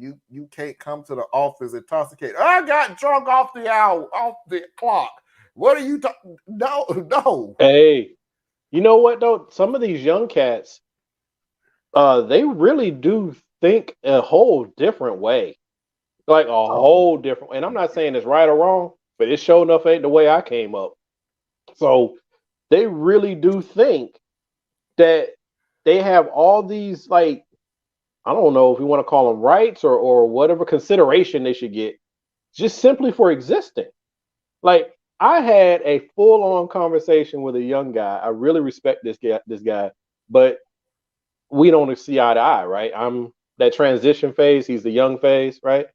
You can't come to the office and intoxicated. I got drunk off the hour, off the clock. What are you talking? No, no. Hey, you know what though? Some of these young cats, they really do think a whole different way, like a Oh, whole different. And I'm not saying it's right or wrong, but it sure enough ain't the way I came up. So they really do think that they have all these, like, I don't know if you want to call them rights or whatever consideration they should get just simply for existing. Like, I had a full on conversation with a young guy. I really respect this guy, but we don't see eye to eye, right? I'm that transition phase, he's the young phase, right?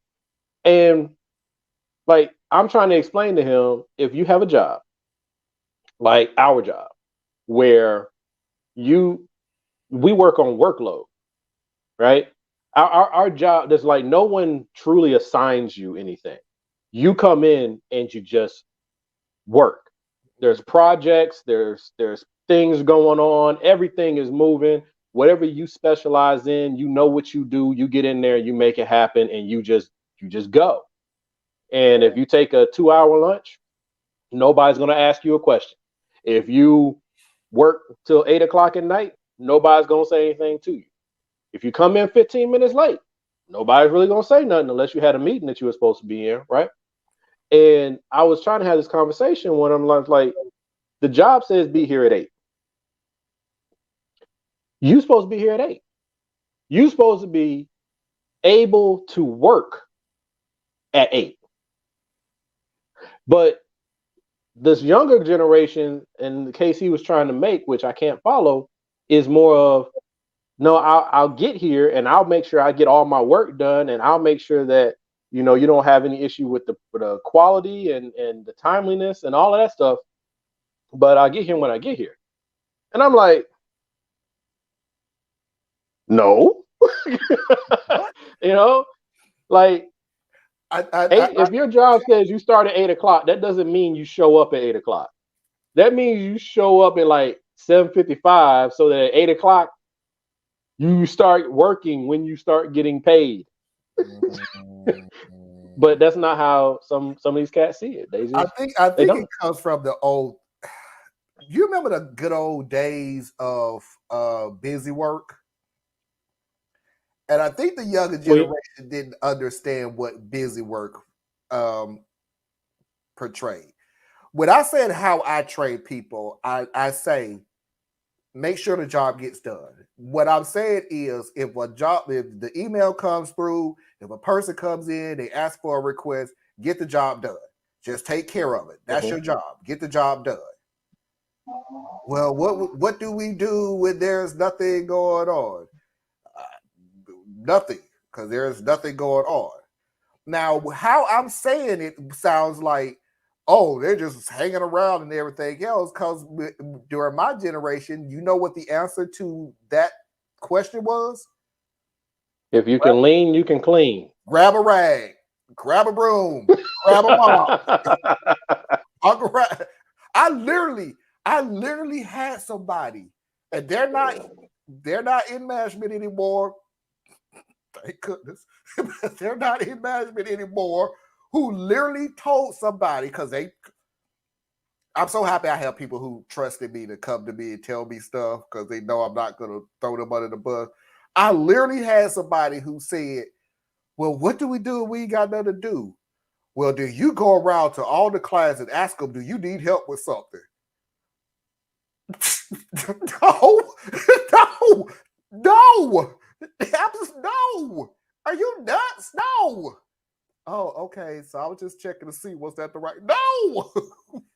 And like, I'm trying to explain to him, if you have a job, like our job, where you we work on workload, right? Our job, there's like no one truly assigns you anything. You come in and you just work. There's projects, there's things going on, everything is moving. Whatever you specialize in, you know what you do, you get in there, you make it happen, and you just go. And if you take a 2 hour lunch, nobody's gonna ask you a question. If you work till 8 o'clock at night, nobody's gonna say anything to you. If you come in 15 minutes late, nobody's really gonna say nothing unless you had a meeting that you were supposed to be in, right? And I was trying to have this conversation when I'm like, the job says be here at 8. You supposed to be here at 8. You supposed to be able to work at 8. But this younger generation, and the case he was trying to make, which I can't follow, is more of, no, I'll get here and I'll make sure I get all my work done, and I'll make sure that you don't have any issue with the quality and the timeliness and all of that stuff. But I'll get here when I get here. And I'm like, no, what? you know, like, I, eight. If your job says you start at 8 o'clock, that doesn't mean you show up at 8 o'clock. That means you show up at like 7:55, so that at 8 o'clock you start working when you start getting paid. mm, But that's not how some of these cats see it. They I just think I they think it don't. comes from the old. You remember the good old days of busy work, and I think the younger Well, yeah, generation didn't understand what busy work um, portrayed. When I said how I train people, I say make sure the job gets done. What I'm saying is, if the email comes through, if a person comes in, they ask for a request, get the job done. Just take care of it. That's mhm. your job. Get the job done. Well, what do we do when there's nothing going on? Nothing, because there's nothing going on. Now, how I'm saying it sounds like, oh, they're just hanging around and everything else. Because during my generation, you know what the answer to that question was? If you Grab, can lean, you can clean. grab a rag, grab a broom, grab a mop. Uncle Ra- I literally, I literally had somebody, and they're not in management anymore. Thank goodness. They're not in management anymore. Who literally told somebody, because I'm so happy I have people who trusted me to come to me and tell me stuff because they know I'm not going to throw them under the bus. I literally had somebody who said, well, what do we do if we ain't got nothing to do? Well, do you go around to all the clients and ask them, do you need help with something? No, no, no. No. Are you nuts? No. Oh, okay. So I was just checking to see was that the right? No,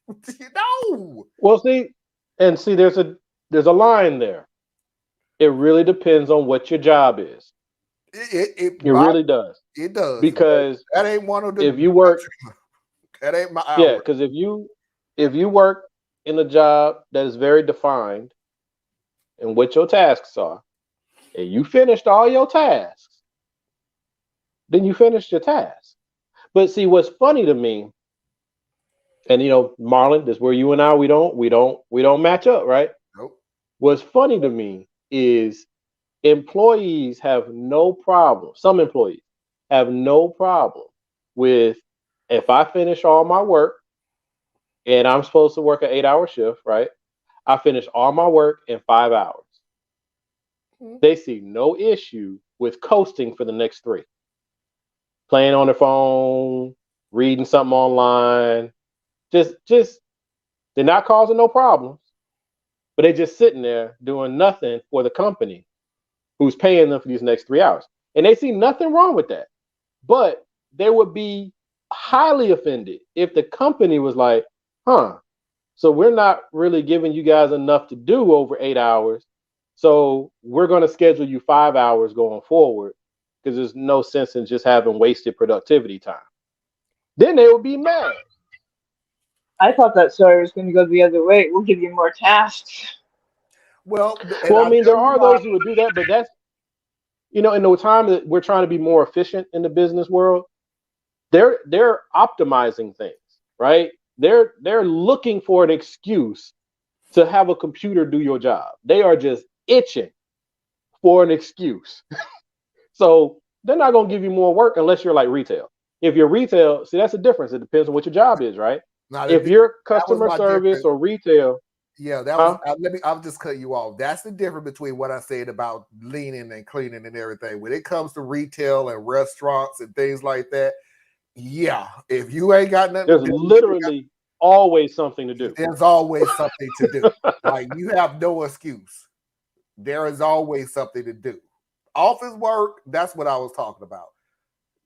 no. Well, see, there's a line there. It really depends on what your job is. It It my really does. it does. Because That ain't one of if the. you work, That ain't my yeah, hour. because if you work in a job that is very defined and what your tasks are, and you finished all your tasks, then you finished your task. But see, what's funny to me, and Marlon, this is where you and I we don't match up, right? Nope. What's funny to me is employees have no problem. Some employees have no problem with if I finish all my work and I'm supposed to work an 8-hour shift, right? I finish all my work in 5 hours. Mhm. They see no issue with coasting for the next three, playing on their phone, reading something online. Just they're not causing no problems, but they're just sitting there doing nothing for the company who's paying them for these next 3 hours. And they see nothing wrong with that. But they would be highly offended if the company was like, so we're not really giving you guys enough to do over 8 hours. So we're going to schedule you 5 hours going forward because there's no sense in just having wasted productivity time. Then they would be mad. I thought that story was going to go the other way. We'll give you more tasks. Well, and Well, I I'll mean, there tell you are why. those who would do that, but that's, in the time that we're trying to be more efficient in the business world, they're optimizing things, right? They're looking for an excuse to have a computer do your job. They are just itching for an excuse. So they're not going to give you more work unless you're like retail. If you're retail, see, that's the difference. It depends on what your job is, right? Now, If you're that was customer my service difference. or retail, Yeah, that was. I'll just cut you off. That's the difference between what I said about leaning and cleaning and everything. When it comes to retail and restaurants and things like that, yeah, if you ain't got nothing there's to do, literally always something to do. there's always something to do. Like, you have no excuse. There is always something to do. Office work, that's what I was talking about.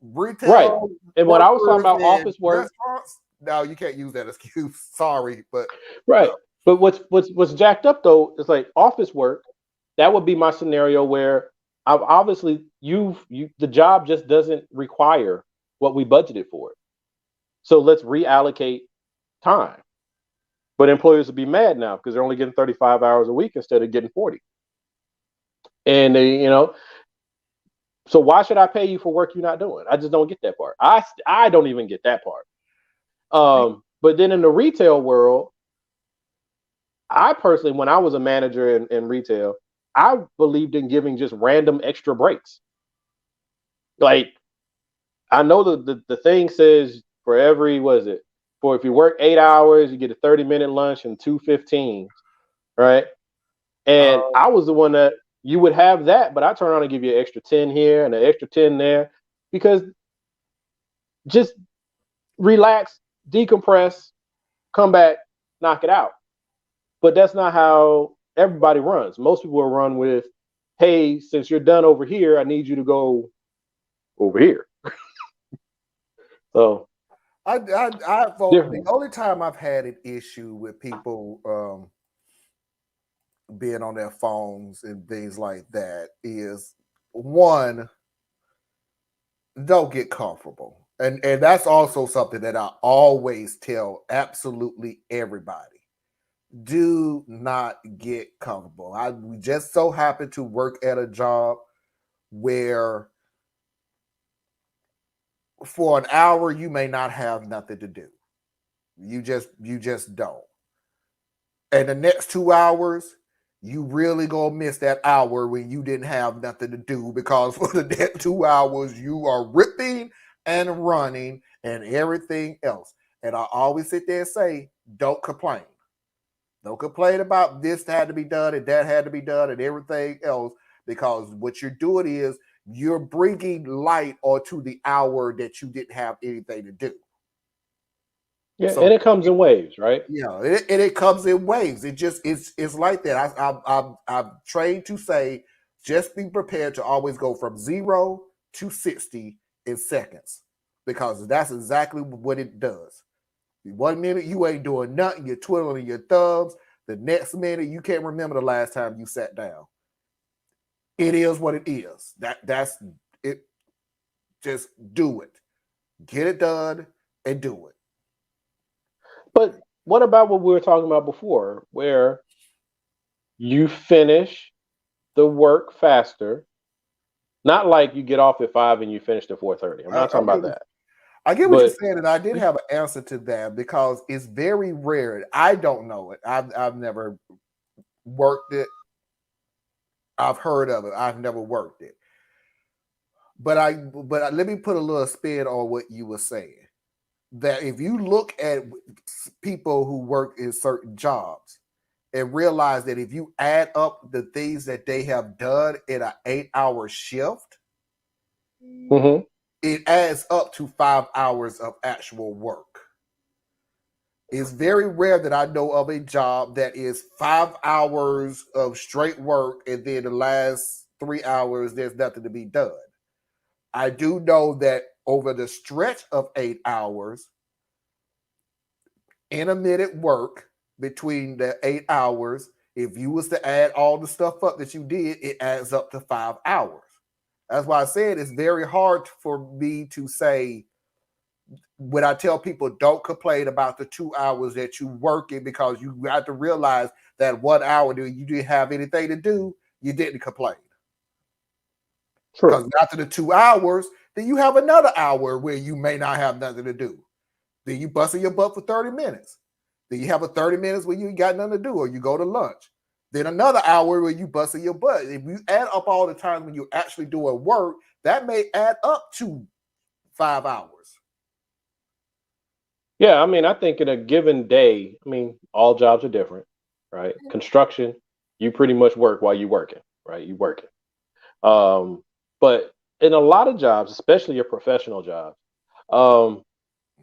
Retail Right. And when I was talking workers about and office work, restaurants, no, you can't use that excuse. Sorry, but right. no. But what's jacked up though is like office work. That would be my scenario where I've obviously the job just doesn't require what we budgeted for it. So let's reallocate time. But employers would be mad now because they're only getting 35 hours a week instead of getting 40. And so why should I pay you for work you're not doing? I just don't get that part. I don't even get that part. But then in the retail world, I personally, when I was a manager in retail, I believed in giving just random extra breaks. Like, I know the thing says for every, what is it? For if you work 8 hours, you get a 30-minute lunch and 2 15s, right? And I was the one that you would have that, but I turn around and give you an extra 10 here and an extra 10 there because just relax, decompress, come back, knock it out. But that's not how everybody runs. Most people will run with, hey, since you're done over here, I need you to go over here. So the only time I've had an issue with people being on their phones and things like that is, one, don't get comfortable. And that's also something that I always tell absolutely everybody. Do not get comfortable. We just so happen to work at a job where for an hour you may not have nothing to do. You just don't. And the next 2 hours, you really gonna miss that hour when you didn't have nothing to do, because for the next 2 hours you are ripping and running and everything else. And I always sit there and say, don't complain. Don't complain about this had to be done and that had to be done and everything else, because what you're doing is you're bringing light onto the hour that you didn't have anything to do. yeah, So, and it comes in waves, right? yeah, it comes in waves. It's like that. I'm trained to say, just be prepared to always go from 0 to 60 in seconds, because that's exactly what it does. 1 minute you ain't doing nothing, you're twiddling your thumbs. The next minute you can't remember the last time you sat down. It is what it is. That's it. Just do it. Get it done and do it. But what about what we were talking about before, where you finish the work faster? Not like you get off at 5 and you finish at 4:30. I'm not talking about that. I get what you're But saying, and I did have an answer to that, because it's very rare. I don't know it. I've never worked it. I've heard of it. I've never worked it. but let me put a little spin on what you were saying. That if you look at people who work in certain jobs and realize that if you add up the things that they have done in an 8-hour shift, Mm-hmm. it adds up to 5 hours of actual work. It's very rare that I know of a job that is 5 hours of straight work and then the last 3 hours there's nothing to be done. I do know that over the stretch of 8 hours, intermittent work between the 8 hours, if you was to add all the stuff up that you did, it adds up to 5 hours. That's why I said it's very hard for me to say when I tell people don't complain about the 2 hours that you working, because you have to realize that 1 hour you didn't have anything to do, you didn't complain. Because after the 2 hours, then you have another hour where you may not have nothing to do. Then you busting your butt for 30 minutes. Then you have a 30 minutes where you ain't got nothing to do, or you go to lunch. Then another hour where you busting your butt. If you add up all the times when you're actually doing work, that may add up to 5 hours. Yeah, I mean, I think in a given day, I mean, all jobs are different, right? Construction, you pretty much work while you're working, right? You working. But in a lot of jobs, especially your professional jobs,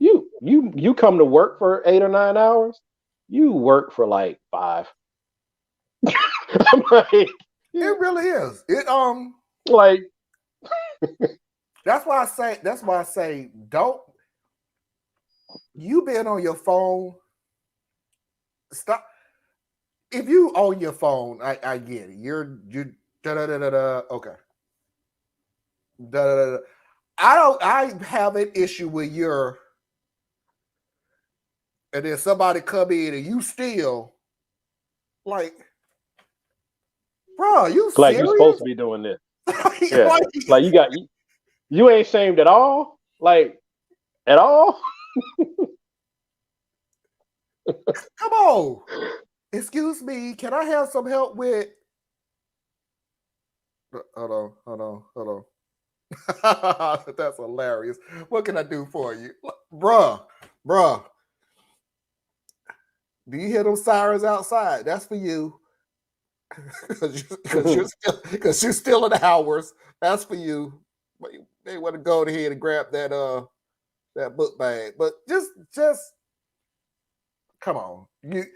you come to work for 8 or 9 hours, you work for like 5. I'm like, It really is. It like that's why I say don't you being on your phone. Stop. If you on your phone, I get it. You're da da da da da. Okay. Da, da, da, da. I have an issue with your, and then somebody come in and you still like, bro, you like serious? you're supposed to be doing this. Like, Yeah. Like you ain't shamed at all? Like at all? come on. Excuse me, can I have some help with? Hold on. That's hilarious. What can I do for you? Bruh. Do you hear those sirens outside? That's for you. Because you're still in the hours. That's for you. But they want to go ahead and grab that book bag. But just come on.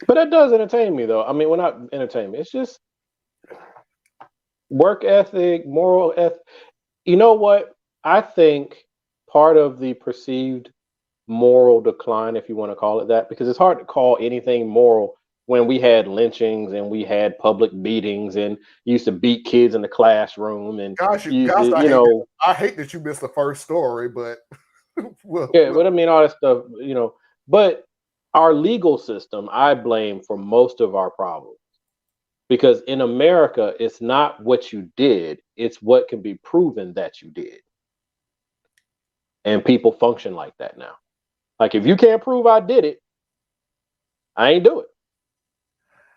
But that does entertain me, though. I mean, well, not entertainment. It's just work ethic, moral ethic. You know what? I think part of the perceived moral decline, if you want to call it that, because it's hard to call anything moral when we had lynchings and we had public beatings and used to beat kids in the classroom and I hate that you missed the first story, but but I mean all that stuff, but our legal system I blame for most of our problems, because in America it's not what you did, it's what can be proven that you did, and people function like that now. Like if you can't prove I did it, I ain't do it.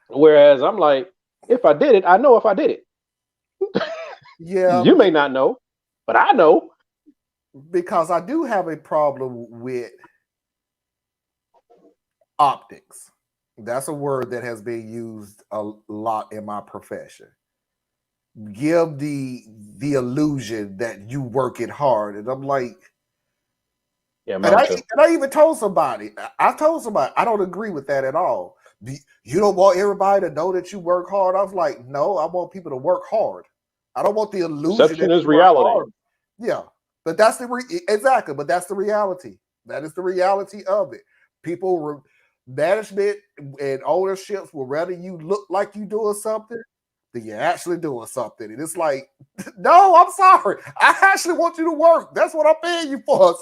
Whereas I'm like, if I did it, I know if I did it. Yeah. You may not know, but I know. Because I do have a problem with optics. That's a word that has been used a lot in my profession. Give the illusion that you working hard. And I'm like, yeah, and I even told somebody, I don't agree with that at all. You don't want everybody to know that you work hard. I was like, no, I want people to work hard. I don't want the illusion perception is reality. Yeah, but that's exactly. But that's the reality. That is the reality of it. People, management and ownerships will rather you look like you doing something than you're actually doing something. And it's like, no, I'm sorry. I actually want you to work. That's what I'm paying you for.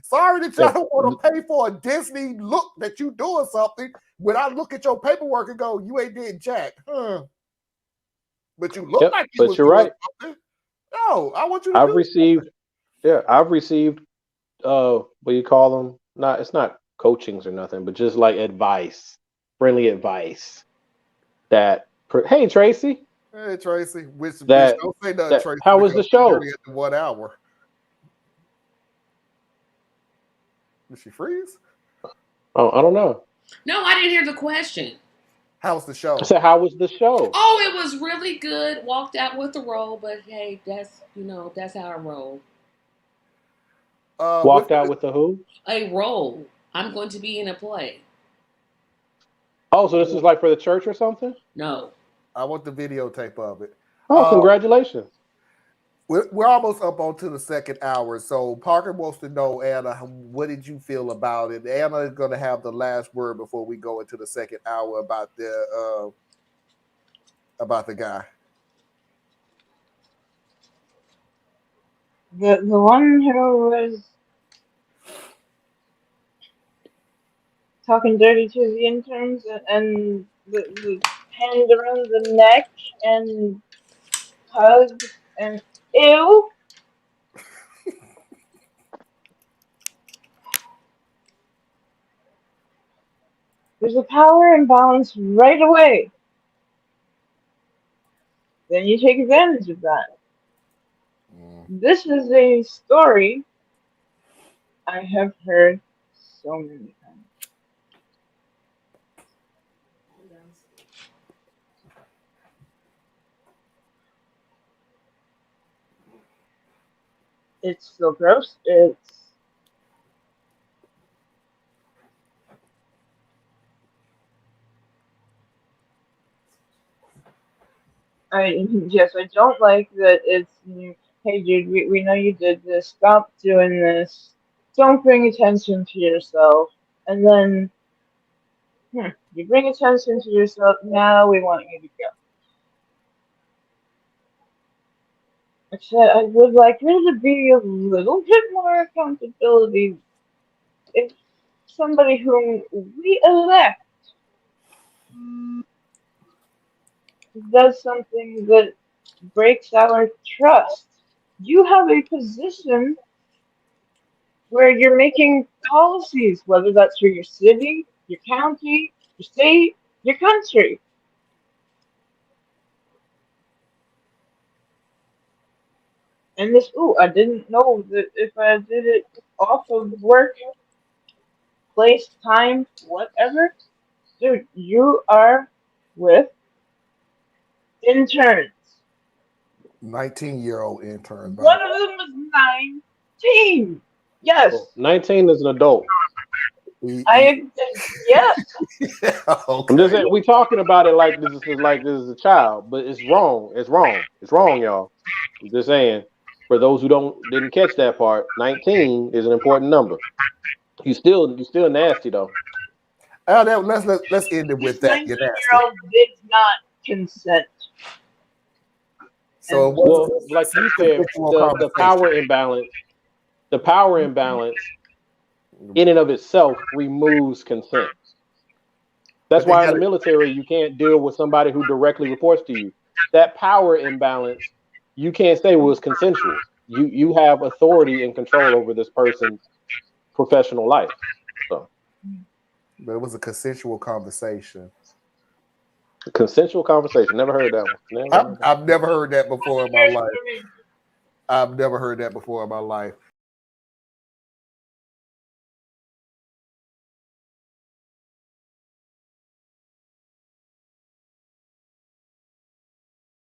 Sorry that y'all don't want to pay for a Disney look that you doing something. When I look at your paperwork and go, you ain't did jack. But you look like you was you're doing right. something. No, I want you to I've received what do you call them? It's not coachings or nothing, but just like advice, friendly advice that, hey Tracy. Hey Tracy, which don't say nothing, Tracy. How was the show? At 1 hour. Did she freeze? Oh, I don't know. No, I didn't hear the question. How was the show? I said, how was the show? Oh, it was really good. Walked out with the role, but hey, that's how I roll. Walked out with the who? A role. I'm going to be in a play. Oh, so this is like for the church or something? No. I want the videotape of it. Oh, congratulations. We're almost up onto the second hour. So Parker wants to know, Anna, what did you feel about it? Anna is going to have the last word before we go into the second hour about the guy. The one who was talking dirty to the interns and the hand around the neck and hugs and ew. There's a power imbalance right away. Then you take advantage of that. This is a story I have heard so many times. It's still gross. I don't like that it's, hey dude, we know you did this, stop doing this, don't bring attention to yourself, and then, you bring attention to yourself, now we want you to go. Except I would like there to be a little bit more accountability if somebody whom we elect does something that breaks our trust. You have a position where you're making policies, whether that's for your city, your county, your state, your country. And this, I didn't know that if I did it off of work, place, time, whatever, dude, you are with interns. 19-year-old intern. One of them was 19. Yes. Well, 19 is an adult. Yes. Okay. I'm just saying, we talking about it like this is a child, but it's wrong. It's wrong. It's wrong, y'all. I'm just saying, for those who didn't catch that part, 19 is an important number. You still nasty though. Let's end it with that. 19-year-old did not consent. So, like you said, the power imbalance. The power imbalance, in and of itself, removes consent. That's why in the military you can't deal with somebody who directly reports to you. That power imbalance, you can't say was consensual. You have authority and control over this person's professional life. So, but it was a consensual conversation. A consensual conversation. Never heard that one. I've never heard that before in my life. I've never heard that before in my life.